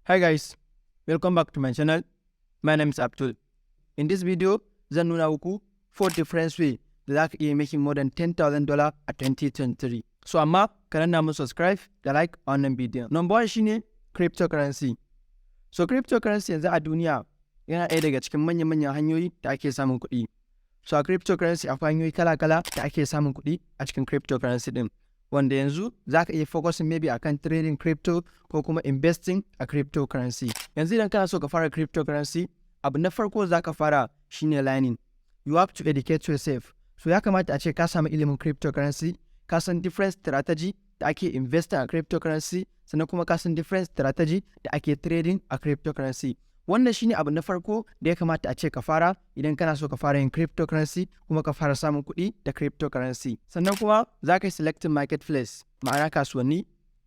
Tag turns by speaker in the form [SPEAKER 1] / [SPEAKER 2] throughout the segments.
[SPEAKER 1] Hi guys, welcome back to my channel. My name is Abdul. In this video, zan nuna muku 4 different ways da za ka iya making more than $10,000 a 2023. So amma ka danna mu subscribe da like a wannan bidiyon. Number 1 shine cryptocurrency. So cryptocurrency yanzu a duniya yana ɗaya daga cikin manya-manyan hanyoyi da ake samun kuɗi. So a cryptocurrency akwai hanyoyi kala-kala da ake samun kuɗi a cikin cryptocurrency din. Wanda yanzu za ka iya focusing maybe akan trading crypto ko kuma investing a cryptocurrency. Yanzu idan kana so ka fara cryptocurrency, abu na farko za ka fara shine learning. You have to educate yourself. So ya kamata a ce ka samu ilimin cryptocurrency, ka san different strategy da ake investing a cryptocurrency, sannan kuma ka san different strategy da ake trading a cryptocurrency. Wannan shine abu na farko da ya kamata a ce ka fara idan kana so ka fara yin cryptocurrency kuma ka fara samun kuɗi da cryptocurrency. Sannan kuma za ka yi selecting marketplace, ma'ana kasuwanni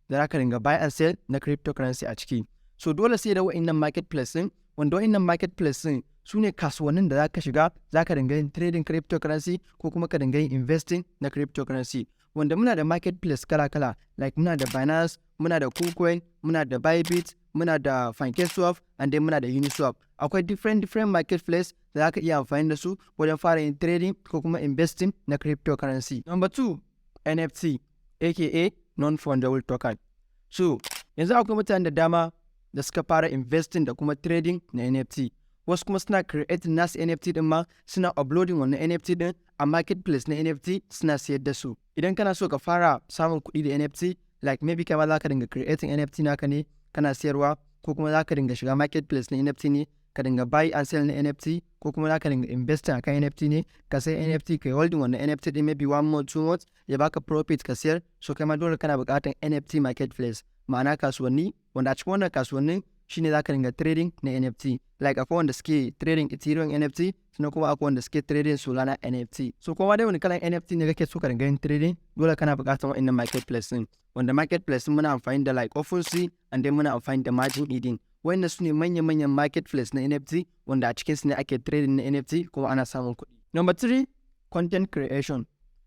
[SPEAKER 1] da za ka ringa buy and sell na cryptocurrency a ciki. So dole sai da wa'innan marketplace ɗin, wanda wa'innan marketplace ɗin su ne kasuwannin da za ka shiga, za ka ringa yin trading cryptocurrency ko kuma ka ringa yin investing na cryptocurrency. Wanda muna da marketplace kala-kala, like muna da Binance, muna da KuCoin, muna da Bybit, muna da PancakeSwap, and then muna da Uniswap. Akwai different marketplace da za ka iya amfani da su wajen fara yin trading ko kuma investing na cryptocurrency. Number 2, NFT, aka non-fungible token. So, yanzu akwai mutane da dama da suka fara investing da kuma trading na NFT. Wasu kuma suna creating nasu NFT din ma, suna uploading wannan NFT din a marketplace na NFT suna siyar da su. Idan kana so ka fara samun kuɗi da NFT, like maybe kai ma za ka dinga creating NFT naka ne kana siyarwa, ko kuma za ka dinga shiga marketplace na NFT ne ka dinga buy and sell na NFT, ko kuma za ka dinga investing akan NFT ne ka sai NFT ka holding wannan NFT din maybe 1 month 2 months ya baka profit ka siyar. So kai ma dole kana buƙatar NFT marketplace, ma'ana kasuwanni, wanda a cikin wannan kasuwannin shine za ka dinga trading na NFT. Like akwai wanda suke trading Ethereum NFT, sannan kuma akwai wanda suke trading Solana NFT. So kuma dai wani kalan NFT ne kake so ka dinga yin trading, dole kana buƙatar wa'innan marketplace din. Wanda marketplace din muna amfani da like OpenSea, and then muna amfani da Margin Eden. Wa'innan su ne manya-manyan marketplace na NFT wanda a cikin su ne ake trading na NFT kuma ana samun kuɗi. Number 3, content creation.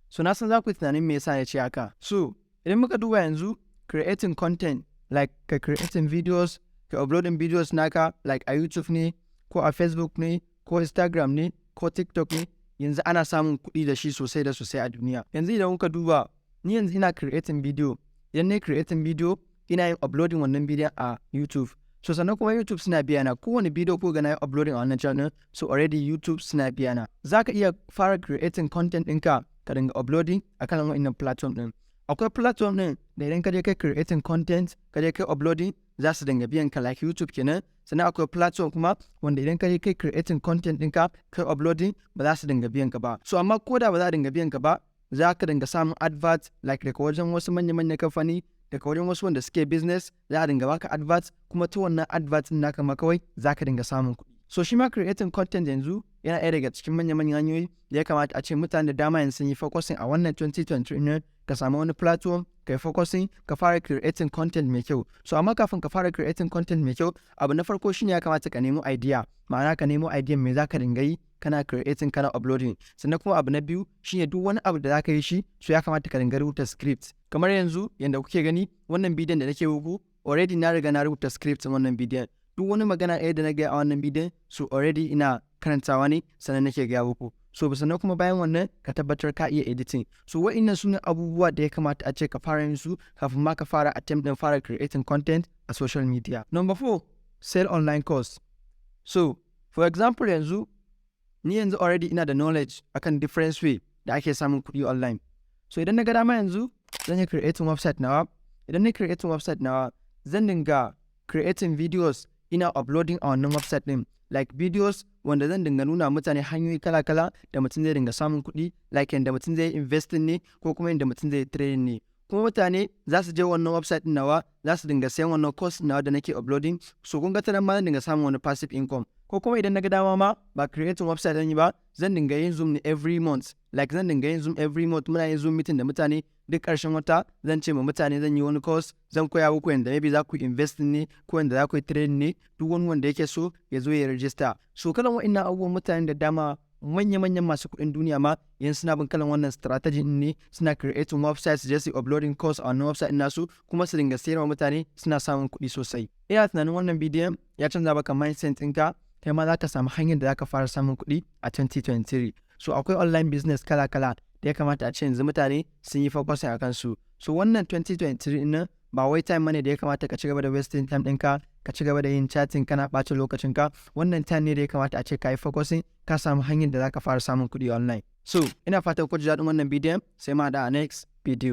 [SPEAKER 1] So na san za ku yi tunanin me yasa ya ce haka. So idan muka duba yanzu, creating content, like ka creating videos, ka uploading videos naka, like a YouTube ne, ko a Facebook ne, ko Instagram ne, ko TikTok ne, yanzu ana samun kuɗi da shi sosai da sosai a duniya. Yanzu idan muka duba, ni yanzu ina creating video. Idan na creating video, ina yin uploading wannan bidiyon a YouTube. So sannan kuma YouTube suna biya na kowane bidiyo ko ga na yi uploading a wannan channel, so already YouTube suna biya na. Za ka iya fara creating content ɗinka ka dinga uploading a kan wannan platform ɗin. Akwai platform ɗin da idan ka je kai creating content, ka je kai uploading, za su dinga biyan ka like YouTube kenan. Sannan akwai platform kuma wanda idan ka je kai creating content ɗinka, kai uploading, ba za su dinga biyan ka ba. So amma ko da ba za a dinga biyan ka ba, za ka dinga samun advert, like daga wajen wasu manya-manyan kamfani, daga wajen wasu wanda suke business, za a dinga baka advert, kuma ta wannan advert ɗin naka ma kawai za ka dinga samun kuɗi. So shi ma creating content yanzu yana ɗaya daga cikin manya-manyan hanyoyi da ya kamata a ce mutane da dama yanzu sun yi focusing a wannan 2023 ka samu wani platform ka yi focusing ka fara creating content mai kyau. So amma kafin ka fara creating content mai kyau, abu na farko shine ya kamata ka nemo idea, ma'ana ka nemo idea me za ka dinga yi kana creating kana uploading. Sannan kuma abu na biyu shine duk wani abu da za ka yi shi, so ya kamata ka dinga rubuta script. Kamar yanzu yanda kuke gani wannan bidiyon da nake muku, already na riga na rubuta script wannan bidiyon. Duk wani magana ɗaya da na gaya a wannan bidiyon, so already ina karantawa ne sannan nake gaya muku. So sannan kuma bayan wannan ka tabbatar ka iya editing. So wa'innan su ne abubuwa da ya kamata a ce ka fara yin su kafin ma ka fara attempt din fara creating content a social media. Number 4, sell online course. So for example yanzu, ni yanzu already ina da knowledge akan different way da ake samun kuɗi online. So idan na ga dama yanzu, zan yi creating website nawa. Idan na creating website nawa, zan dinga creating videos ina uploading a wannan website din, like videos wanda zan dinga nuna mutane hanyoyi kala-kala da mutum zai dinga samun kuɗi, like yadda mutum zai investing ne ko kuma yadda mutum zai trading ne. Kuma mutane za su je wannan website din nawa, za su dinga sayan wannan course nawa da nake uploading. So kun ga ta nan ma zan dinga samun wani passive income. Ko kuma idan na ga dama ma ba creating website zan yi ba, zan dinga yin Zoom ne every month. Like zan dinga yin Zoom every month, muna yin Zoom meeting da mutane duk ƙarshen wata. Zan ce ma mutane zan yi wani course, zan koya muku yadda maybe za ku investing ne ko yadda za ku yi trading ne. Duk wani wanda yake so ya zo ya register. So kalan wa'innan abubuwan mutane da dama manya-manyan masu kuɗin duniya ma yanzu suna bin kalan wannan strategy ne, suna creating websites su uploading course a wannan website nasu kuma su dinga sayarwa mutane, suna samun kuɗi sosai. Ina tunanin wannan bidiyon ya canza maka mindset ɗinka, kai ma za ka samu hanyar da za ka fara samun kuɗi a 2023. So akwai online business kala-kala da ya kamata a ce yanzu mutane sun yi focusing a kansu. So wannan 2023 nan ba wai time ne da ya kamata ka ci gaba da wasting time ɗinka, ka ci gaba da yin chatting kana ɓata lokacinka. Wannan time ne da ya kamata a ce ka yi focusing, ka samu hanyar da za ka fara samun kuɗi online. So ina fatan ku ji daɗin wannan bidiyon, sai ma da a next video.